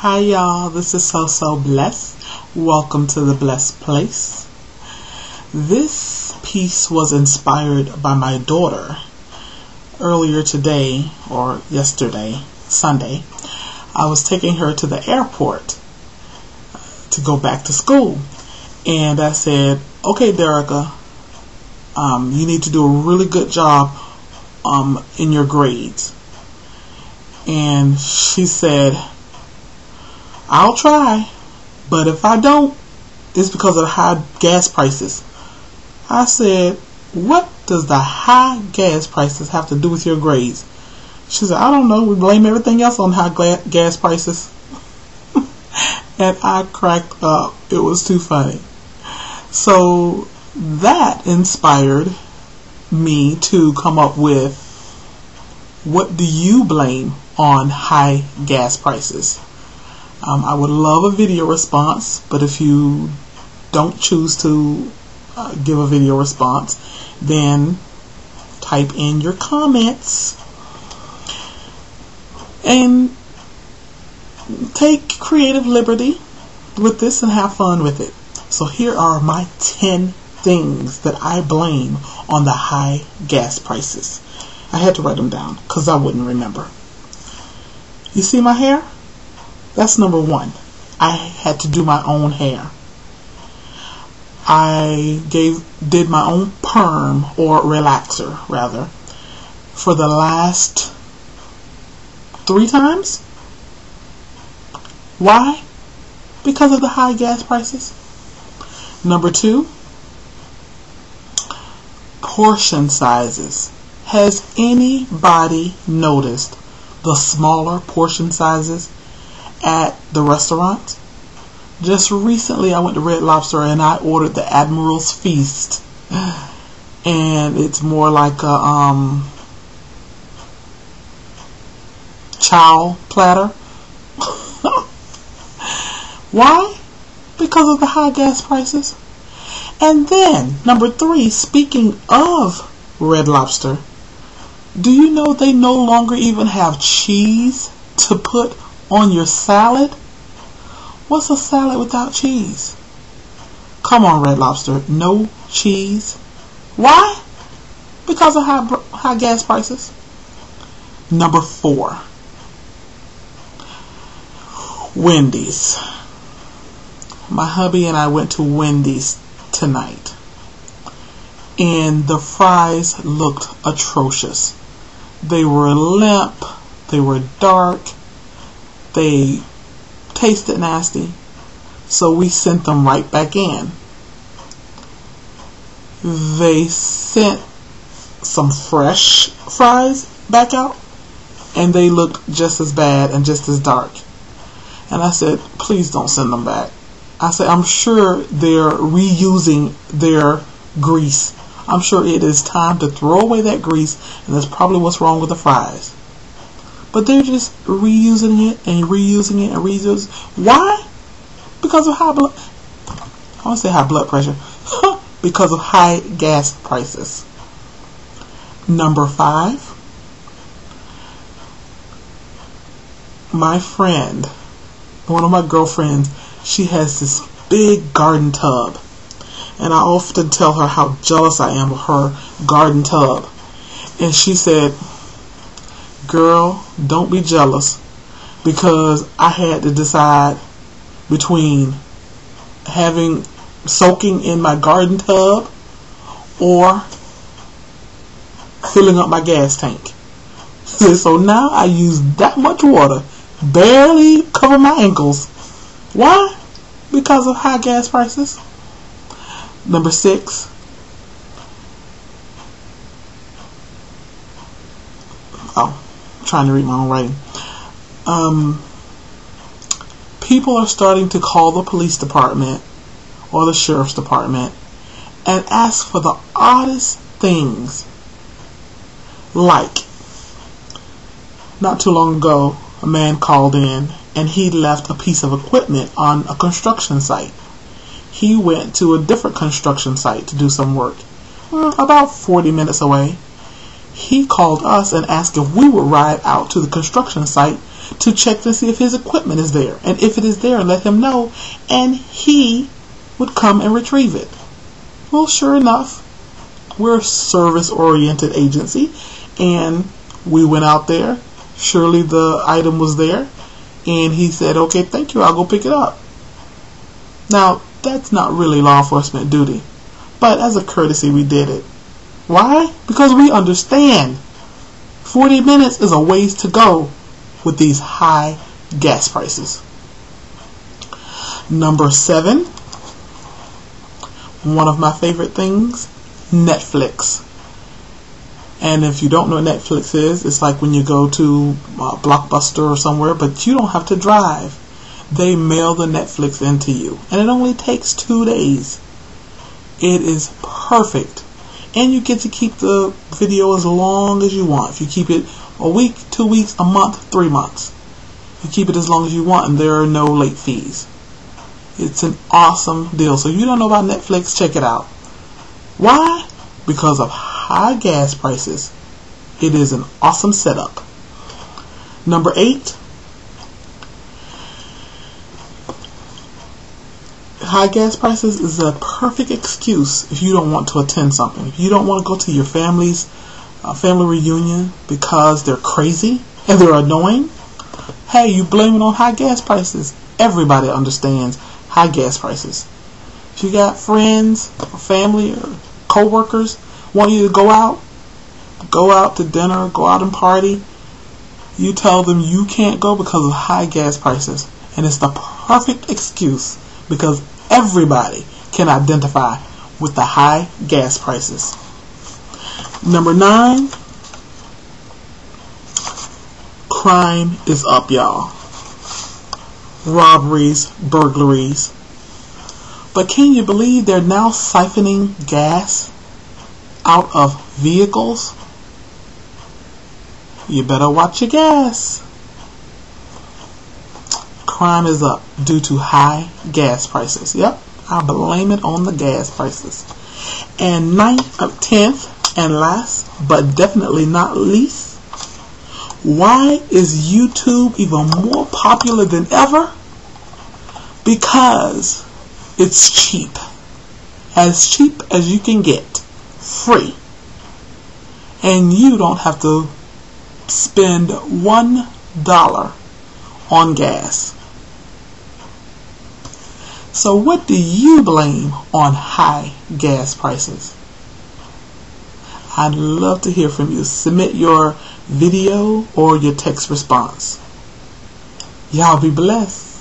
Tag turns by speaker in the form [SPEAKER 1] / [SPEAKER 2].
[SPEAKER 1] Hi y'all, this is So Blessed. Welcome to the Blessed Place. This piece was inspired by my daughter. Earlier today, or yesterday, Sunday, I was taking her to the airport to go back to school. And I said, okay, Derica, you need to do a really good job in your grades. And she said, I'll try, but if I don't, it's because of the high gas prices. I said, what does the high gas prices have to do with your grades? She said, I don't know. We blame everything else on high gas prices. And I cracked up. It was too funny. So that inspired me to come up with, what do you blame on high gas prices? I would love a video response, but if you don't choose to give a video response, then type in your comments and take creative liberty with this and have fun with it. So here are my 10 things that I blame on the high gas prices. I had to write them down because I wouldn't remember. You see my hair? That's number one. I had to do my own hair. I did my own perm, or relaxer rather, for the last 3 times. Why? Because of the high gas prices. Number 2, portion sizes. Has anybody noticed the smaller portion sizes at the restaurant? Just recently I went to Red Lobster and I ordered the Admiral's Feast, and it's more like a chow platter. Why? Because of the high gas prices. And then number 3, speaking of Red Lobster, do you know they no longer even have cheese to put on your salad? What's a salad without cheese? Come on, Red Lobster, no cheese. Why? Because of high gas prices. Number 4, Wendy's. My hubby and I went to Wendy's tonight, and the fries looked atrocious. They were limp, they were dark, they tasted nasty, so we sent them right back in. They sent some fresh fries back out, and they looked just as bad and just as dark. And I said, please don't send them back. I said, I'm sure they're reusing their grease. I'm sure it is time to throw away that grease, and that's probably what's wrong with the fries. But they're just reusing it and reusing it and reusing it. Why? Because of I want to say high blood pressure. Because of high gas prices. Number 5, my friend, one of my girlfriends, she has this big garden tub. And I often tell her how jealous I am of her garden tub. And she said, girl, don't be jealous, because I had to decide between soaking in my garden tub or filling up my gas tank. So now I use that much water, barely cover my ankles. Why? Because of high gas prices. Number 6, trying to read my own writing. People are starting to call the police department or the sheriff's department and ask for the oddest things. Like, not too long ago, a man called in and he left a piece of equipment on a construction site. He went to a different construction site to do some work, about 40 minutes away. He called us and asked if we would ride out to the construction site to check to see if his equipment is there. And if it is there, let him know, and he would come and retrieve it. Well, sure enough, we're a service-oriented agency, and we went out there. Surely the item was there, and he said, okay, thank you, I'll go pick it up. Now, that's not really law enforcement duty, but as a courtesy, we did it. Why? Because we understand 40 minutes is a ways to go with these high gas prices. Number 7, one of my favorite things, Netflix. And if you don't know what Netflix is, it's like when you go to Blockbuster or somewhere, but you don't have to drive. They mail the Netflix into you, and it only takes 2 days. It is perfect, and you get to keep the video as long as you want. If you keep it a week, 2 weeks, a month, 3 months, you keep it as long as you want, and there are no late fees. It's an awesome deal. So if you don't know about Netflix, check it out. Why? Because of high gas prices. It is an awesome setup. Number 8, high gas prices is a perfect excuse if you don't want to attend something. If you don't want to go to your family's family reunion because they're crazy and they're annoying, hey, you blame it on high gas prices. Everybody understands high gas prices. If you got friends or family or co-workers want you to go out to dinner, go out and party, you tell them you can't go because of high gas prices. And it's the perfect excuse because everybody can identify with the high gas prices. Number 9, crime is up, y'all. Robberies, burglaries. But can you believe they're now siphoning gas out of vehicles? You better watch your gas. Crime is up due to high gas prices. Yep, I blame it on the gas prices. And 10th and last, but definitely not least, why is YouTube even more popular than ever? Because it's cheap. As cheap as you can get. Free. And you don't have to spend $1 on gas. So what do you blame on high gas prices? I'd love to hear from you. Submit your video or your text response. Y'all be blessed.